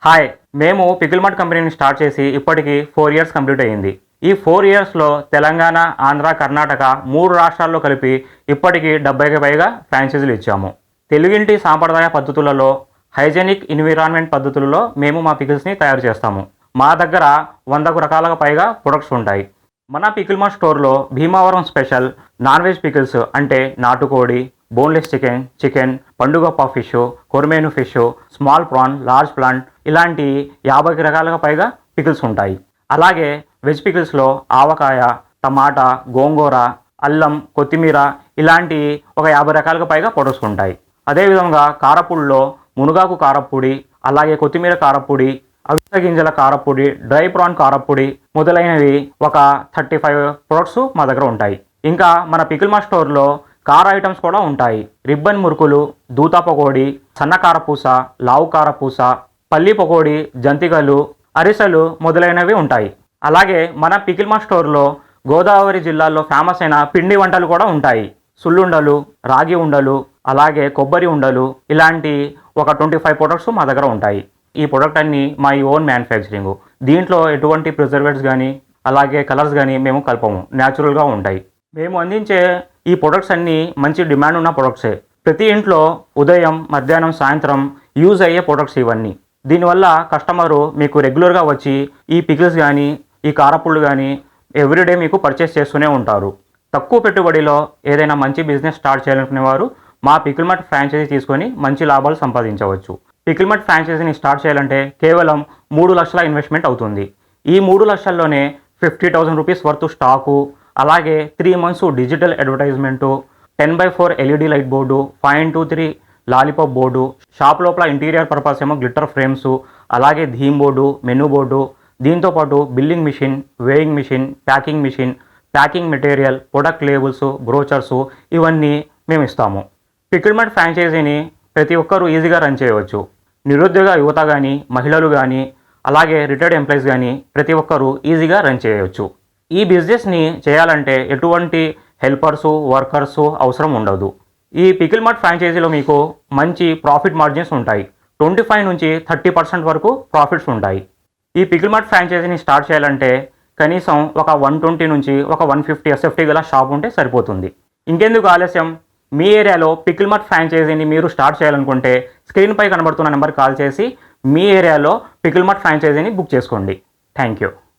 Hi, మేము pickle mart కంపెనీని start చేసి ఇప్పటికి 4 ఇయర్స్ కంప్లీట్ అయ్యింది. ఈ 4 ఇయర్స్లో తెలంగాణ, ఆంధ్ర, కర్ణాటక 3 రాష్ట్రాల్లో కలిపి ఇప్పటికి 70కి పైగా ఫ్రాంచైజీలు ఇచ్చాము. తెలుగింటి సాంప్రదాయ పద్ధతులలో, హైజెనిక్ ఎన్విరాన్మెంట్ పద్ధతులలో మేము మా పికిల్స్ని తయారు చేస్తాము. మా దగ్గర 100 రకాలకు పైగా ప్రొడక్ట్స్ ఉంటాయి. మన పికిల్ మార్ట్ స్టోర్లో Bhimavaram special non veg pickles అంటే నాటుకోడి, బోన్లెస్ చికెన్, పండుగప్ప ఫిష్, కొర్మేను fish, small prawn, large prawn ఇలాంటి 50 రకాలకు పైగా పికిల్స్ ఉంటాయి. అలాగే వెజ్ పికిల్స్లో ఆవకాయ, టమాటా, గోంగూర, అల్లం, కొత్తిమీర ఇలాంటి ఒక 50 రకాలకు పైగా ప్రొడక్ట్స్ ఉంటాయి. అదేవిధంగా కారపొడిలో మునగాకు కారపొడి, అలాగే కొత్తిమీర కారపొడి, అవిసె గింజల కారపొడి, డ్రై ప్రాన్ కారపొడి మొదలైనవి ఒక 35 ప్రొడక్ట్స్ మా దగ్గర ఉంటాయి. ఇంకా మన పికిల్ మార్ట్ స్టోర్లో కార ఐటమ్స్ కూడా ఉంటాయి. రిబ్బన్ మురుకులు, దూత పకోడి, సన్న కారపూస, లావు కారపూస, పల్లి పకోడి, జంతికలు, అరిసెలు మొదలైనవి ఉంటాయి. అలాగే మన పికిల్ మార్ట్ స్టోర్లో గోదావరి జిల్లాలో ఫేమస్ అయిన పిండి వంటలు కూడా ఉంటాయి. సుల్లుండలు, రాగి ఉండలు, అలాగే కొబ్బరి ఉండలు ఇలాంటి ఒక 25 ప్రొడక్ట్స్ మా దగ్గర ఉంటాయి. ఈ ప్రొడక్ట్ అన్నీ మా ఓన్ మ్యానుఫ్యాక్చరింగ్. దీంట్లో ఎటువంటి ప్రిజర్వేటివ్స్ కానీ అలాగే కలర్స్ కానీ మేము కలపము, న్యాచురల్గా ఉంటాయి. మేము అందించే ఈ ప్రొడక్ట్స్ అన్నీ మంచి డిమాండ్ ఉన్న ప్రొడక్ట్సే. ప్రతి ఇంట్లో ఉదయం, మధ్యాహ్నం, సాయంత్రం యూజ్ అయ్యే ప్రొడక్ట్స్ ఇవన్నీ. దీనివల్ల కస్టమరు మీకు రెగ్యులర్గా వచ్చి ఈ పికిల్స్ కానీ, ఈ కారపుళ్ళు కానీ ఎవ్రీడే మీకు పర్చేస్ చేస్తూనే ఉంటారు. తక్కువ పెట్టుబడిలో ఏదైనా మంచి బిజినెస్ స్టార్ట్ చేయాలనుకునే వారు మా పికిల్ మార్ట్ ఫ్రాంచైజీ తీసుకొని మంచి లాభాలు సంపాదించవచ్చు. పికిల్ మార్ట్ ఫ్రాంచైజీని స్టార్ట్ చేయాలంటే కేవలం 3 లక్షల ఇన్వెస్ట్మెంట్ అవుతుంది. ఈ 3 లక్షల్లోనే 50,000 రూపీస్ వర్త్ స్టాకు, అలాగే 3 months digital advertisement, 10x4 LED light board, 5x3 lollipop board, shop లోపల ఇంటీరియర్ పర్పస్ ఏమో గ్లిటర్ ఫ్రేమ్స్, అలాగే థీమ్ బోర్డు, మెనూ బోర్డు, దీంతోపాటు billing machine, weighing machine, packing machine, packing material, product labels, brochures ఇవన్నీ మేము ఇస్తాము. Pickle mart ఫ్రాంచైజీని ప్రతి ఒక్కరూ ఈజీగా రన్ చేయవచ్చు. నిరుద్యోగ యువత కానీ, మహిళలు కానీ, అలాగే రిటైర్డ్ ఎంప్లాయీస్ కానీ ప్రతి ఒక్కరూ ఈజీగా రన్ చేయవచ్చు. ఈ బిజినెస్ని చేయాలంటే ఎటువంటి హెల్పర్సు, వర్కర్సు అవసరం ఉండదు. ఈ పికిల్ మార్ట్ ఫ్రాంచైజీలో మీకు మంచి ప్రాఫిట్ మార్జిన్స్ ఉంటాయి. 25 నుంచి 30% వరకు ప్రాఫిట్స్ ఉంటాయి. ఈ పికిల్ మార్ట్ ఫ్రాంచైజీని స్టార్ట్ చేయాలంటే కనీసం ఒక 120 నుంచి ఒక 150 ఎస్ఎఫ్టీ గల షాప్ ఉంటే సరిపోతుంది. ఇంకెందుకు ఆలస్యం? మీ ఏరియాలో పికిల్ మార్ట్ ఫ్రాంచైజీని మీరు స్టార్ట్ చేయాలనుకుంటే స్క్రీన్పై కనబడుతున్న నెంబర్కి కాల్ చేసి మీ ఏరియాలో పికిల్ మార్ట్ ఫ్రాంచైజీని బుక్ చేసుకోండి. Thank you.